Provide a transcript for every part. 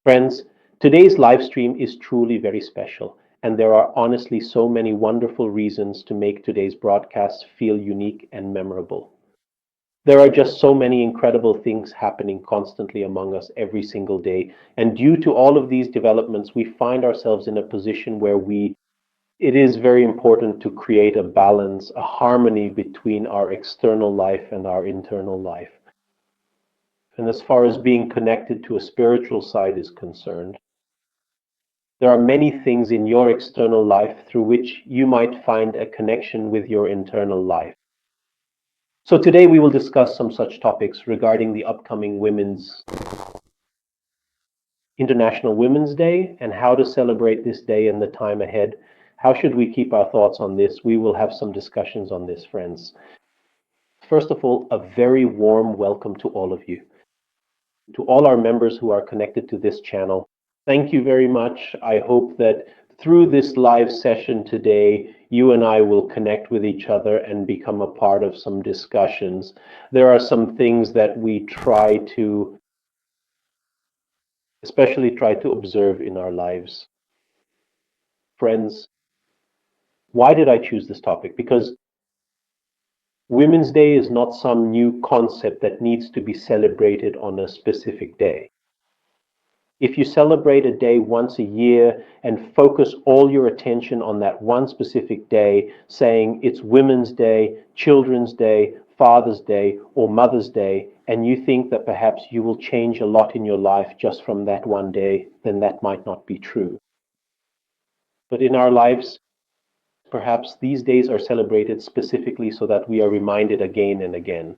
Friends, today's live stream is truly very special, and there are honestly so many wonderful reasons to make today's broadcast feel unique and memorable. There are just so many incredible things happening constantly among us every single day, and due to all of these developments, we find ourselves in a position where it is very important to create a balance, a harmony between our external life and our internal life. And as far as being connected to a spiritual side is concerned, there are many things in your external life through which you might find a connection with your internal life. So today we will discuss some such topics regarding the upcoming International Women's Day and how to celebrate this day and the time ahead. How should we keep our thoughts on this? We will have some discussions on this, friends. First of all, a very warm welcome to all of you, to all our members who are connected to this channel. Thank you very much. I hope that through this live session today, you and I will connect with each other and become a part of some discussions. There are some things that we especially try to observe in our lives. Friends, why did I choose this topic? Because Women's Day is not some new concept that needs to be celebrated on a specific day. If you celebrate a day once a year and focus all your attention on that one specific day, saying it's Women's Day, Children's Day, Father's Day, or Mother's Day, and you think that perhaps you will change a lot in your life just from that one day, then that might not be true. But in our lives, perhaps these days are celebrated specifically so that we are reminded again and again,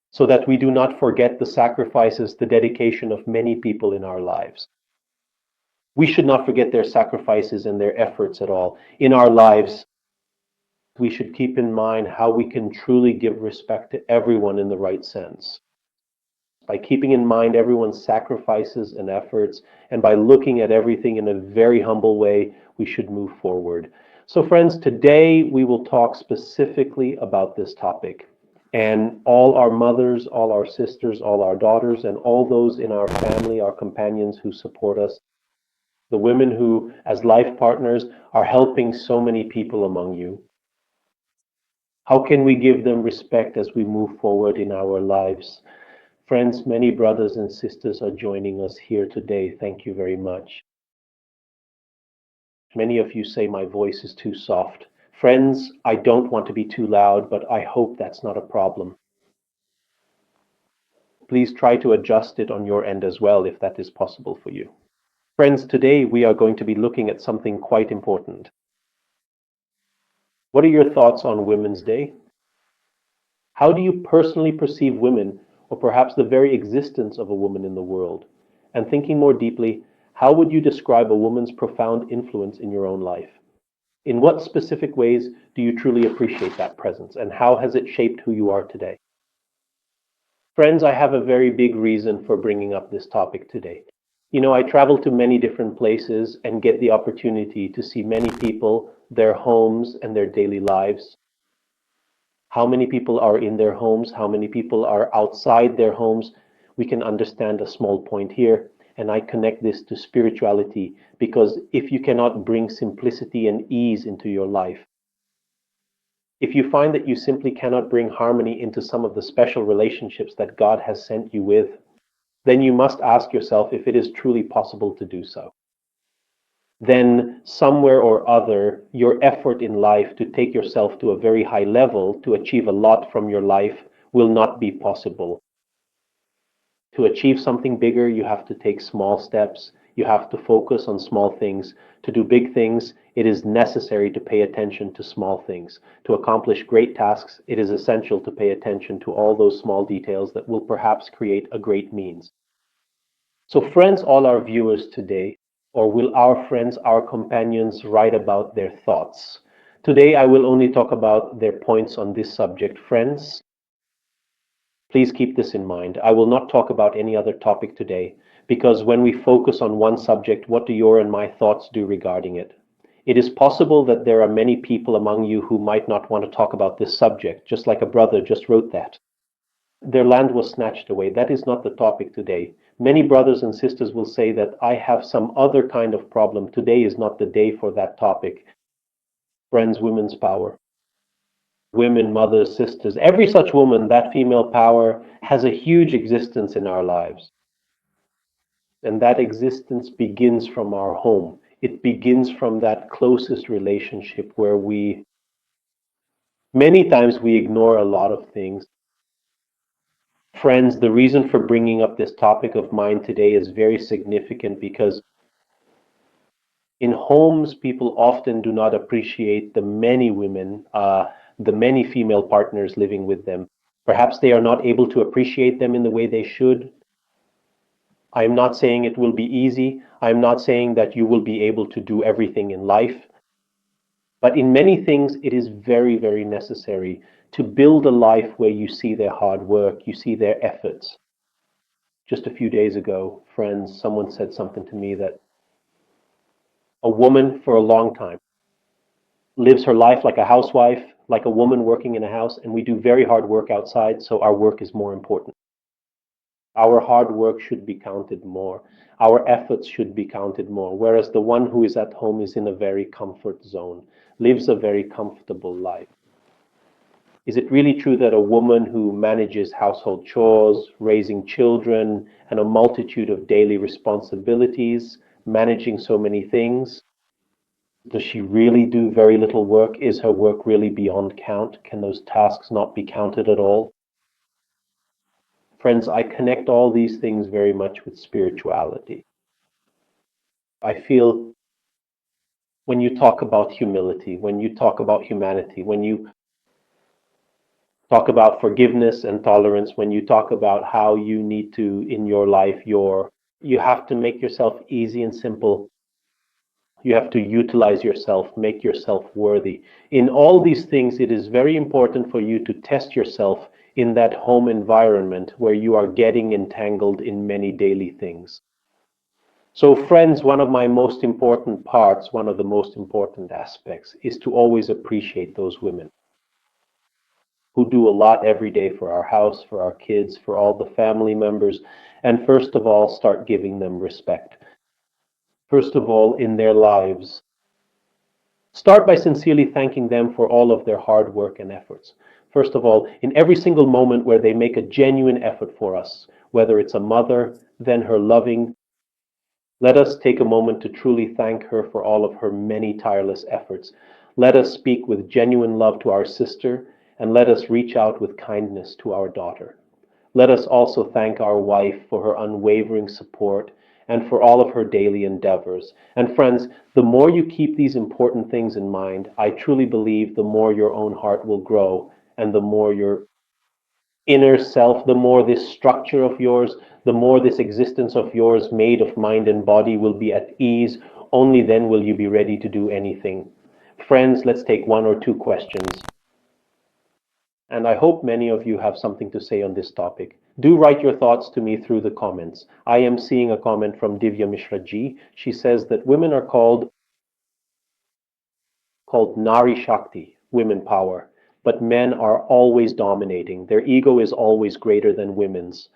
so that we do not forget the sacrifices, the dedication of many people in our lives. We should not forget their sacrifices and their efforts at all. In our lives, we should keep in mind how we can truly give respect to everyone in the right sense. By keeping in mind everyone's sacrifices and efforts, and by looking at everything in a very humble way, we should move forward. So friends, today we will talk specifically about this topic. And all our mothers, all our sisters, all our daughters, and all those in our family, our companions who support us, the women who, as life partners, are helping so many people among you. How can we give them respect as we move forward in our lives? Friends, many brothers and sisters are joining us here today. Thank you very much. Many of you say my voice is too soft. Friends, I don't want to be too loud, but I hope that's not a problem. Please try to adjust it on your end as well if that is possible for you. Friends, today we are going to be looking at something quite important. What are your thoughts on Women's Day? How do you personally perceive women, or perhaps the very existence of a woman in the world? And thinking more deeply, how would you describe a woman's profound influence in your own life? In what specific ways do you truly appreciate that presence, and how has it shaped who you are today? Friends, I have a very big reason for bringing up this topic today. I travel to many different places and get the opportunity to see many people, their homes, and their daily lives. How many people are in their homes? How many people are outside their homes? We can understand a small point here. And I connect this to spirituality, because if you cannot bring simplicity and ease into your life, if you find that you simply cannot bring harmony into some of the special relationships that God has sent you with, then you must ask yourself if it is truly possible to do so. Then somewhere or other, your effort in life to take yourself to a very high level, to achieve a lot from your life, will not be possible. To achieve something bigger, you have to take small steps. You have to focus on small things. To do big things, it is necessary to pay attention to small things. To accomplish great tasks, it is essential to pay attention to all those small details that will perhaps create a great means. So friends, all our viewers today, or will our friends, our companions, write about their thoughts? Today I will only talk about their points on this subject. Friends, please keep this in mind. I will not talk about any other topic today, because when we focus on one subject, what do your and my thoughts do regarding it? It is possible that there are many people among you who might not want to talk about this subject, just like a brother just wrote that. Their land was snatched away. That is not the topic today. Many brothers and sisters will say that I have some other kind of problem. Today is not the day for that topic. Friends, women's power. Women, mothers, sisters, every such woman, that female power has a huge existence in our lives. And that existence begins from our home. It begins from that closest relationship where many times we ignore a lot of things. Friends, the reason for bringing up this topic of mine today is very significant because in homes, people often do not appreciate the many women, the many female partners living with them. Perhaps they are not able to appreciate them in the way they should. I'm not saying it will be easy. I'm not saying that you will be able to do everything in life. But in many things, it is very, very necessary to build a life where you see their hard work, you see their efforts. Just a few days ago, friends, someone said something to me that a woman for a long time lives her life like a housewife, like a woman working in a house, and we do very hard work outside, so our work is more important. Our hard work should be counted more. Our efforts should be counted more. Whereas the one who is at home is in a very comfort zone, lives a very comfortable life. Is it really true that a woman who manages household chores, raising children, and a multitude of daily responsibilities, managing so many things, does she really do very little work? Is her work really beyond count? Can those tasks not be counted at all? Friends, I connect all these things very much with spirituality. I feel when you talk about humility, when you talk about humanity, when you talk about forgiveness and tolerance, when you talk about how you need to, in your life, you have to make yourself easy and simple. You have to utilize yourself, make yourself worthy. In all these things, it is very important for you to test yourself in that home environment where you are getting entangled in many daily things. So, friends, one of my most important parts, one of the most important aspects, is to always appreciate those women who do a lot every day for our house, for our kids, for all the family members, and first of all, start giving them respect. First of all, in their lives, start by sincerely thanking them for all of their hard work and efforts. First of all, in every single moment where they make a genuine effort for us, whether it's a mother, then her loving. Let us take a moment to truly thank her for all of her many tireless efforts. Let us speak with genuine love to our sister, and let us reach out with kindness to our daughter. Let us also thank our wife for her unwavering support and for all of her daily endeavors. And friends, the more you keep these important things in mind, I truly believe the more your own heart will grow and the more your inner self, the more this structure of yours, the more this existence of yours made of mind and body will be at ease. Only then will you be ready to do anything. Friends, let's take one or two questions. And I hope many of you have something to say on this topic. Do write your thoughts to me through the comments. I am seeing a comment from Divya Mishra Ji. She says that women are called Nari Shakti, women power, but men are always dominating. Their ego is always greater than women's.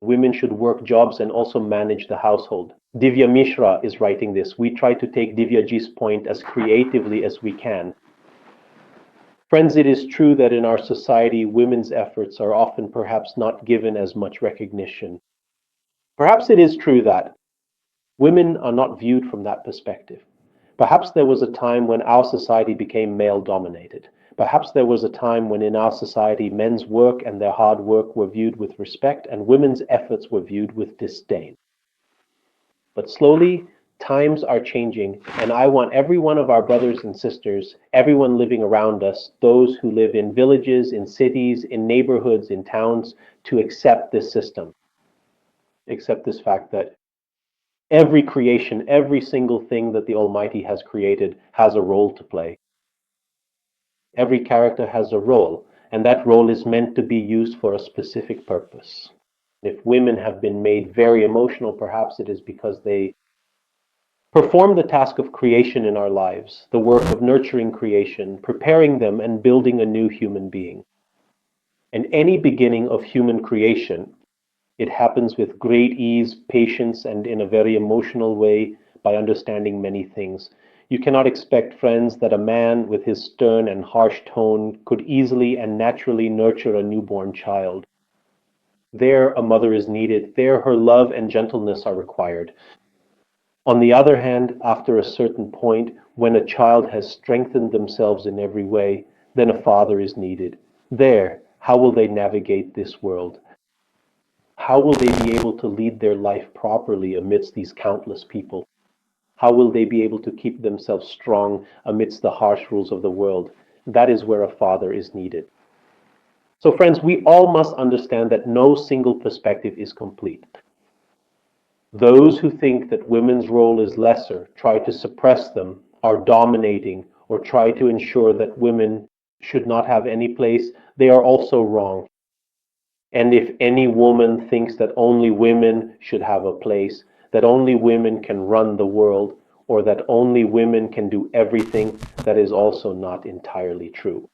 Women should work jobs and also manage the household. Divya Mishra is writing this. We try to take Divya Ji's point as creatively as we can. Friends, it is true that in our society, women's efforts are often perhaps not given as much recognition. Perhaps it is true that women are not viewed from that perspective. Perhaps there was a time when our society became male dominated. Perhaps there was a time when in our society men's work and their hard work were viewed with respect and women's efforts were viewed with disdain. But slowly, times are changing, and I want every one of our brothers and sisters, everyone living around us, those who live in villages, in cities, in neighborhoods, in towns, to accept this system. Accept this fact that every creation, every single thing that the Almighty has created has a role to play. Every character has a role, and that role is meant to be used for a specific purpose. If women have been made very emotional, perhaps it is because they perform the task of creation in our lives, the work of nurturing creation, preparing them and building a new human being. And any beginning of human creation It happens with great ease, patience, and in a very emotional way by understanding many things. You cannot expect, friends, that a man with his stern and harsh tone could easily and naturally nurture a newborn child. There, a mother is needed. There, her love and gentleness are required. On the other hand, after a certain point, when a child has strengthened themselves in every way, then a father is needed. There, how will they navigate this world? How will they be able to lead their life properly amidst these countless people? How will they be able to keep themselves strong amidst the harsh rules of the world? That is where a father is needed. So, friends, we all must understand that no single perspective is complete. Those who think that women's role is lesser, try to suppress them, are dominating, or try to ensure that women should not have any place, they are also wrong. And if any woman thinks that only women should have a place, that only women can run the world, or that only women can do everything, that is also not entirely true.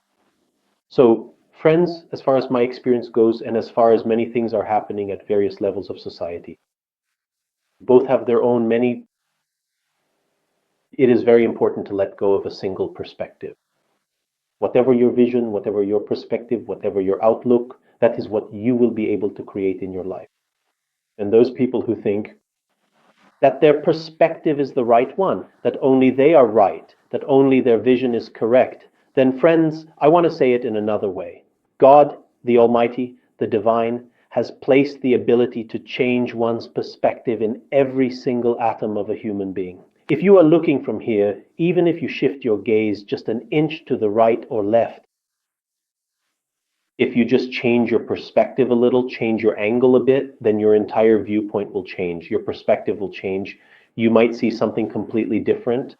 So, friends, as far as my experience goes, and as far as many things are happening at various levels of society, both have their own many. It is very important to let go of a single perspective. Whatever your vision, whatever your perspective, whatever your outlook, that is what you will be able to create in your life. And those people who think that their perspective is the right one, that only they are right, that only their vision is correct, then, friends, I want to say it in another way. God, the Almighty, the Divine, has placed the ability to change one's perspective in every single atom of a human being. If you are looking from here, even if you shift your gaze just an inch to the right or left, if you just change your perspective a little, change your angle a bit, then your entire viewpoint will change. Your perspective will change. You might see something completely different.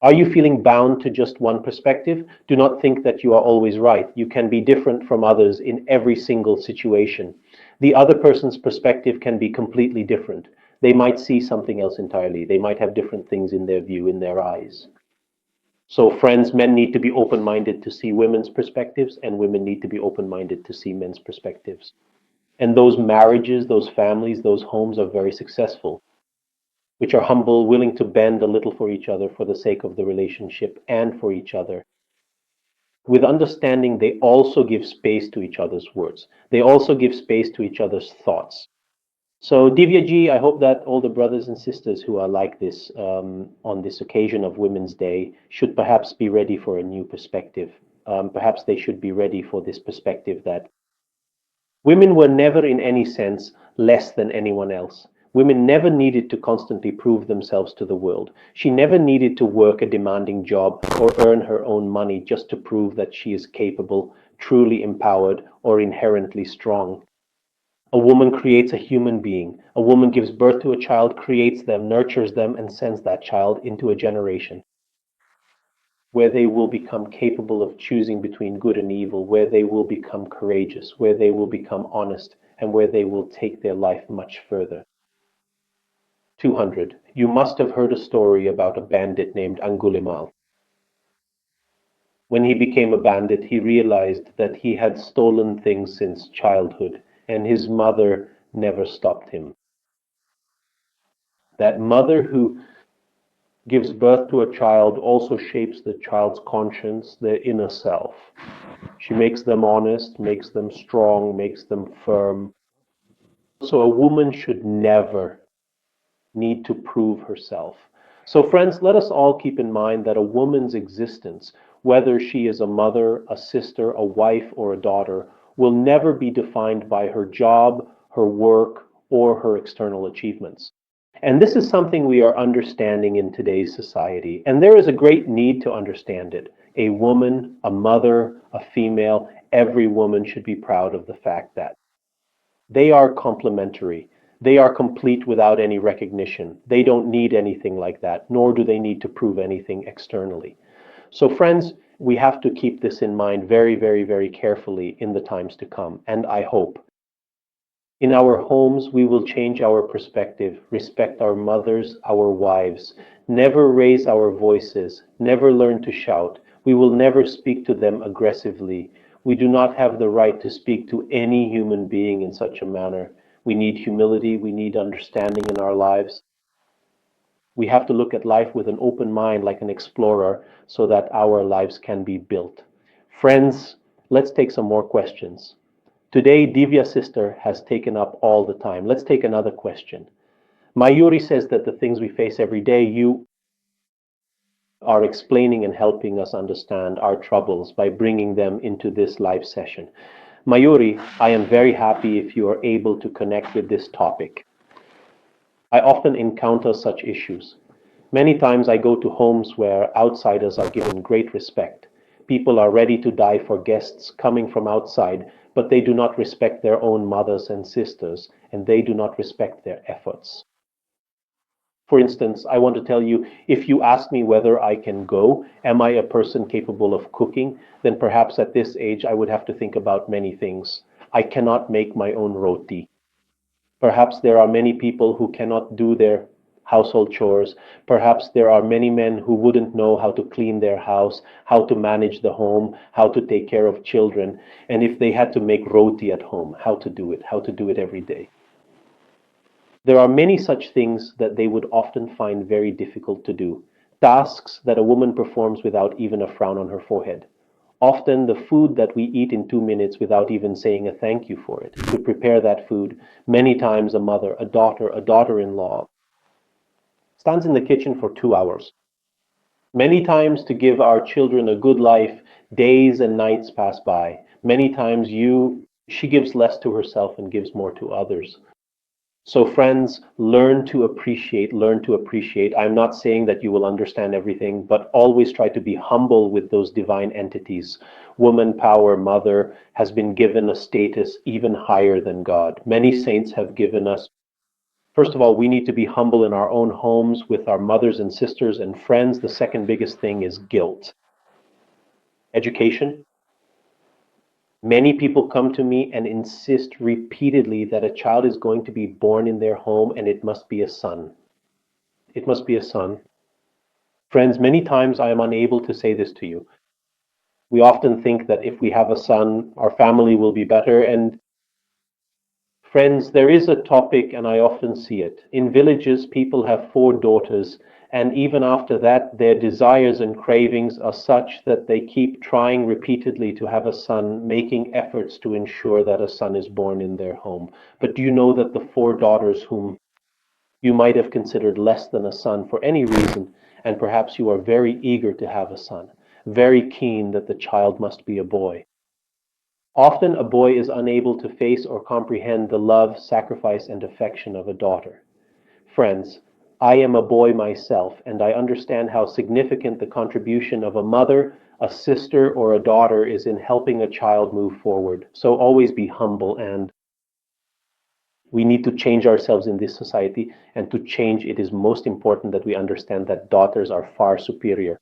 Are you feeling bound to just one perspective? Do not think that you are always right. You can be different from others in every single situation. The other person's perspective can be completely different. They might see something else entirely. They might have different things in their view, in their eyes. So, friends, men need to be open minded to see women's perspectives, and women need to be open minded to see men's perspectives. And those marriages, those families, those homes are very successful, which are humble, willing to bend a little for each other for the sake of the relationship and for each other. With understanding, they also give space to each other's words. They also give space to each other's thoughts. So, Divya ji, I hope that all the brothers and sisters who are like this on this occasion of Women's Day should perhaps be ready for a new perspective. Perhaps they should be ready for this perspective that women were never in any sense less than anyone else. Women never needed to constantly prove themselves to the world. She never needed to work a demanding job or earn her own money just to prove that she is capable, truly empowered, or inherently strong. A woman creates a human being. A woman gives birth to a child, creates them, nurtures them, and sends that child into a generation where they will become capable of choosing between good and evil, where they will become courageous, where they will become honest, and where they will take their life much further. 200. You must have heard a story about a bandit named Angulimal. When he became a bandit, he realized that he had stolen things since childhood, and his mother never stopped him. That mother who gives birth to a child also shapes the child's conscience, their inner self. She makes them honest, makes them strong, makes them firm. So a woman should never need to prove herself. So, friends, let us all keep in mind that a woman's existence, whether she is a mother, a sister, a wife, or a daughter, will never be defined by her job, her work, or her external achievements. And this is something we are understanding in today's society. And there is a great need to understand it. A woman, a mother, a female, every woman should be proud of the fact that they are complementary. They are complete without any recognition. They don't need anything like that, nor do they need to prove anything externally. So, friends, we have to keep this in mind very, very, very carefully in the times to come. And I hope in our homes, we will change our perspective, respect our mothers, our wives, never raise our voices, never learn to shout. We will never speak to them aggressively. We do not have the right to speak to any human being in such a manner. We need humility, we need understanding in our lives. We have to look at life with an open mind like an explorer so that our lives can be built. Friends, let's take some more questions. Today, Divya's sister has taken up all the time. Let's take another question. Mayuri says that the things we face every day, you are explaining and helping us understand our troubles by bringing them into this live session. Mayuri, I am very happy if you are able to connect with this topic. I often encounter such issues. Many times I go to homes where outsiders are given great respect. People are ready to die for guests coming from outside, but they do not respect their own mothers and sisters, and they do not respect their efforts. For instance, I want to tell you, if you ask me whether I can go, am I a person capable of cooking, then perhaps at this age I would have to think about many things. I cannot make my own roti. Perhaps there are many people who cannot do their household chores. Perhaps there are many men who wouldn't know how to clean their house, how to manage the home, how to take care of children, and if they had to make roti at home, how to do it every day. There are many such things that they would often find very difficult to do, tasks that a woman performs without even a frown on her forehead. Often the food that we eat in 2 minutes without even saying a thank you for it. To prepare that food, many times a mother, a daughter-in-law stands in the kitchen for 2 hours. Many times to give our children a good life, days and nights pass by. Many times she gives less to herself and gives more to others. So friends, learn to appreciate, learn to appreciate. I'm not saying that you will understand everything, but always try to be humble with those divine entities. Woman power, mother, has been given a status even higher than God. Many saints have given us. First of all, we need to be humble in our own homes with our mothers and sisters and friends. The second biggest thing is guilt. Education. Many people come to me and insist repeatedly that a child is going to be born in their home and it must be a son. It must be a son. Friends, many times I am unable to say this to you. We often think that if we have a son, our family will be better. And friends, there is a topic, and I often see it. In villages, people have 4 daughters, and even after that, their desires and cravings are such that they keep trying repeatedly to have a son, making efforts to ensure that a son is born in their home. But do you know that the 4 daughters whom you might have considered less than a son for any reason, and perhaps you are very eager to have a son, very keen that the child must be a boy? Often a boy is unable to face or comprehend the love, sacrifice, and affection of a daughter. Friends, I am a boy myself, and I understand how significant the contribution of a mother, a sister, or a daughter is in helping a child move forward. So always be humble, and we need to change ourselves in this society, and to change it is most important that we understand that daughters are far superior.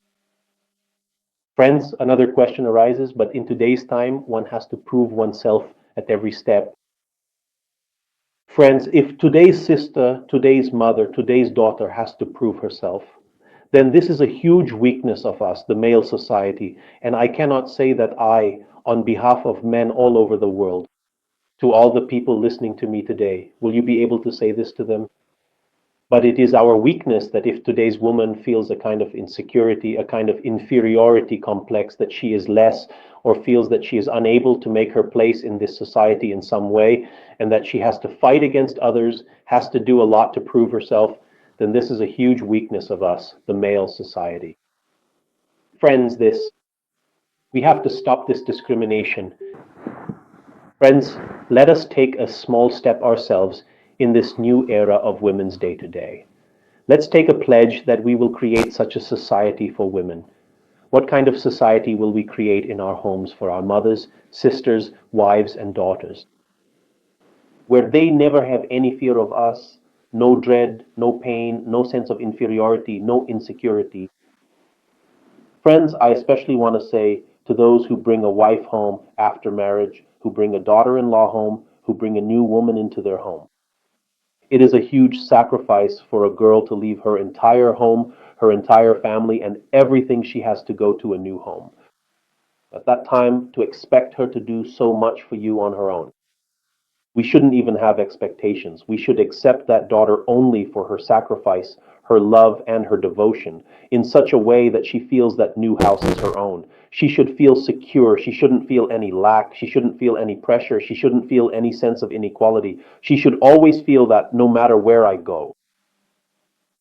Friends, another question arises, but in today's time, one has to prove oneself at every step. Friends, if today's sister, today's mother, today's daughter has to prove herself, then this is a huge weakness of us, the male society. And I cannot say that I, on behalf of men all over the world, to all the people listening to me today, will you be able to say this to them? But it is our weakness that if today's woman feels a kind of insecurity, a kind of inferiority complex, that she is less, or feels that she is unable to make her place in this society in some way, and that she has to fight against others, has to do a lot to prove herself, then this is a huge weakness of us, the male society. Friends, we have to stop this discrimination. Friends, let us take a small step ourselves in this new era of Women's Day today. Let's take a pledge that we will create such a society for women. What kind of society will we create in our homes for our mothers, sisters, wives, and daughters? Where they never have any fear of us, no dread, no pain, no sense of inferiority, no insecurity. Friends, I especially want to say to those who bring a wife home after marriage, who bring a daughter-in-law home, who bring a new woman into their home. It is a huge sacrifice for a girl to leave her entire home, her entire family, and everything she has to go to a new home. At that time, to expect her to do so much for you on her own. We shouldn't even have expectations. We should accept that daughter only for her sacrifice, her love, and her devotion in such a way that she feels that new house is her own. She should feel secure. She shouldn't feel any lack. She shouldn't feel any pressure. She shouldn't feel any sense of inequality. She should always feel that no matter where I go,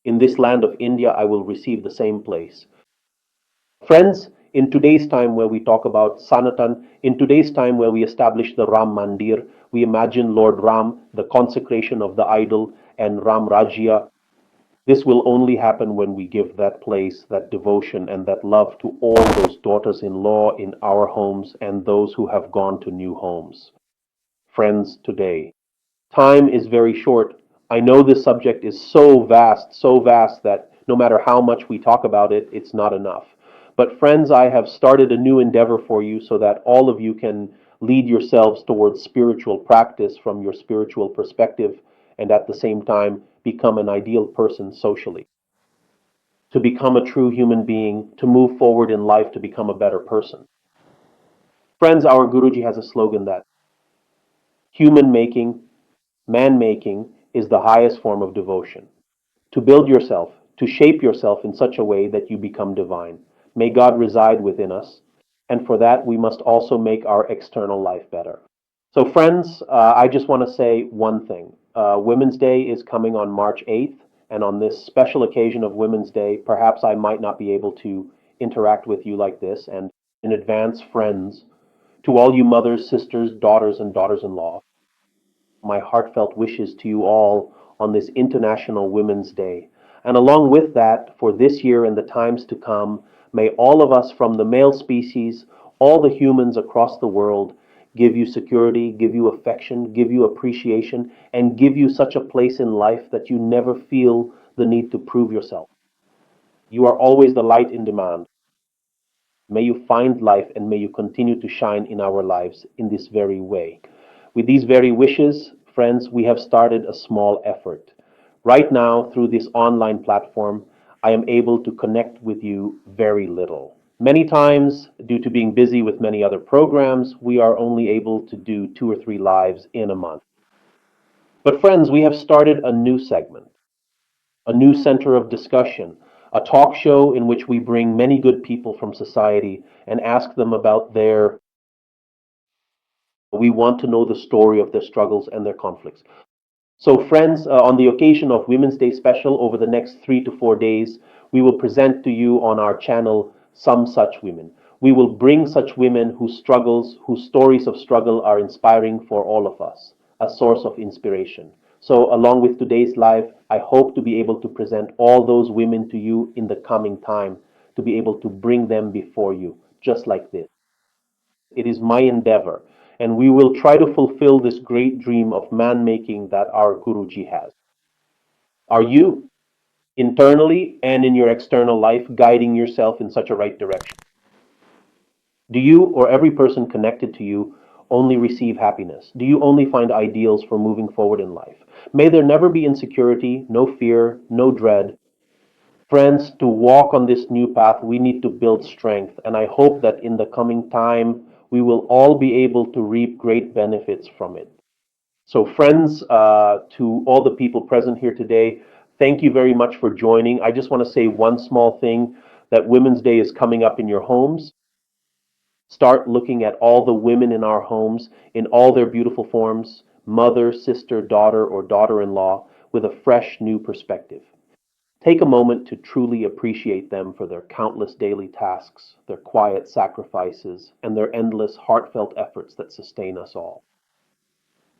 in this land of India, I will receive the same place. Friends, in today's time where we talk about Sanatan, in today's time where we establish the Ram Mandir, we imagine Lord Ram, the consecration of the idol, and Ram Rajya. This will only happen when we give that place, that devotion, and that love to all those daughters in law in our homes and those who have gone to new homes. Friends, today, time is very short. I know this subject is so vast that no matter how much we talk about it, it's not enough. But, friends, I have started a new endeavor for you so that all of you can lead yourselves towards spiritual practice from your spiritual perspective and at the same time become an ideal person socially. To become a true human being, to move forward in life, to become a better person. Friends, our Guruji has a slogan that human making, man making is the highest form of devotion. To build yourself, to shape yourself in such a way that you become divine. May God reside within us, and for that we must also make our external life better. So, friends, I just want to say one thing. Women's Day is coming on March 8th, and on this special occasion of Women's Day, perhaps I might not be able to interact with you like this, and in advance, friends, to all you mothers, sisters, daughters, and daughters in law, my heartfelt wishes to you all on this International Women's Day. And along with that, for this year and the times to come, may all of us from the male species, all the humans across the world, give you security, give you affection, give you appreciation, and give you such a place in life that you never feel the need to prove yourself. You are always the light in demand. May you find life and may you continue to shine in our lives in this very way. With these very wishes, friends, we have started a small effort. Right now, through this online platform, I am able to connect with you very little. Many times, due to being busy with many other programs, we are only able to do 2 or 3 lives in a month. But, friends, we have started a new segment, a new center of discussion, a talk show in which we bring many good people from society and ask them about their. We want to know the story of their struggles and their conflicts. So, friends, on the occasion of Women's Day special over the next 3 to 4 days, we will present to you on our channel some such women. We will bring such women whose struggles, whose stories of struggle are inspiring for all of us, a source of inspiration. So, along with today's live, I hope to be able to present all those women to you in the coming time, to be able to bring them before you, just like this. It is my endeavor, and we will try to fulfill this great dream of man making that our Guruji has. Are you, internally and in your external life, guiding yourself in such a right direction? Do you or every person connected to you only receive happiness? Do you only find ideals for moving forward in life? May there never be insecurity, no fear, no dread. Friends, to walk on this new path, we need to build strength, and I hope that in the coming time, we will all be able to reap great benefits from it. So, friends, to all the people present here today, thank you very much for joining. I just want to say one small thing that Women's Day is coming up in your homes. Start looking at all the women in our homes in all their beautiful forms, mother, sister, daughter, or daughter in law, with a fresh new perspective. Take a moment to truly appreciate them for their countless daily tasks, their quiet sacrifices, and their endless heartfelt efforts that sustain us all.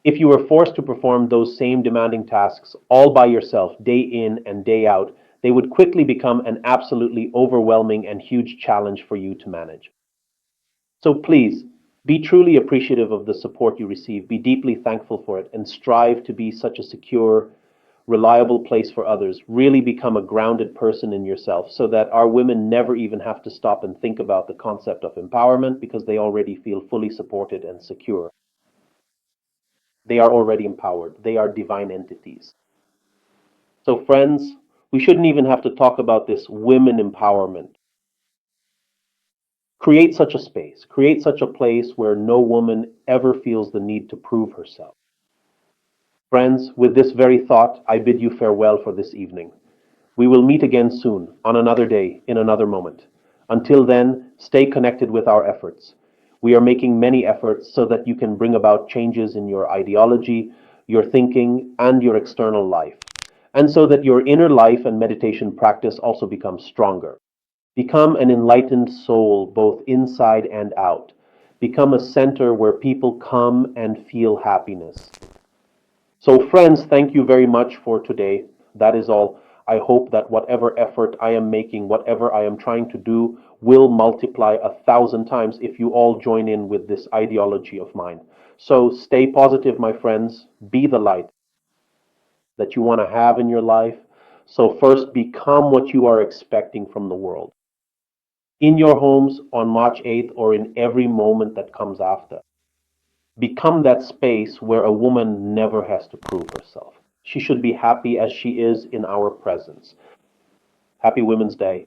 If you were forced to perform those same demanding tasks all by yourself, day in and day out, they would quickly become an absolutely overwhelming and huge challenge for you to manage. So please, be truly appreciative of the support you receive, be deeply thankful for it, and strive to be such a secure, reliable place for others. Really become a grounded person in yourself so that our women never even have to stop and think about the concept of empowerment because they already feel fully supported and secure. They are already empowered. They are divine entities. So, friends, we shouldn't even have to talk about this women empowerment. Create such a space, create such a place where no woman ever feels the need to prove herself. Friends, with this very thought, I bid you farewell for this evening. We will meet again soon, on another day, in another moment. Until then, stay connected with our efforts. We are making many efforts so that you can bring about changes in your ideology, your thinking, and your external life, and so that your inner life and meditation practice also becomes stronger. Become an enlightened soul both inside and out. Become a center where people come and feel happiness. So, friends, thank you very much for today. That is all. I hope that whatever effort I am making, whatever I am trying to do, will multiply 1,000 times if you all join in with this ideology of mine. So, stay positive, my friends. Be the light that you want to have in your life. So, first, become what you are expecting from the world. In your homes on March 8th or in every moment that comes after. Become that space where a woman never has to prove herself. She should be happy as she is in our presence. Happy Women's Day.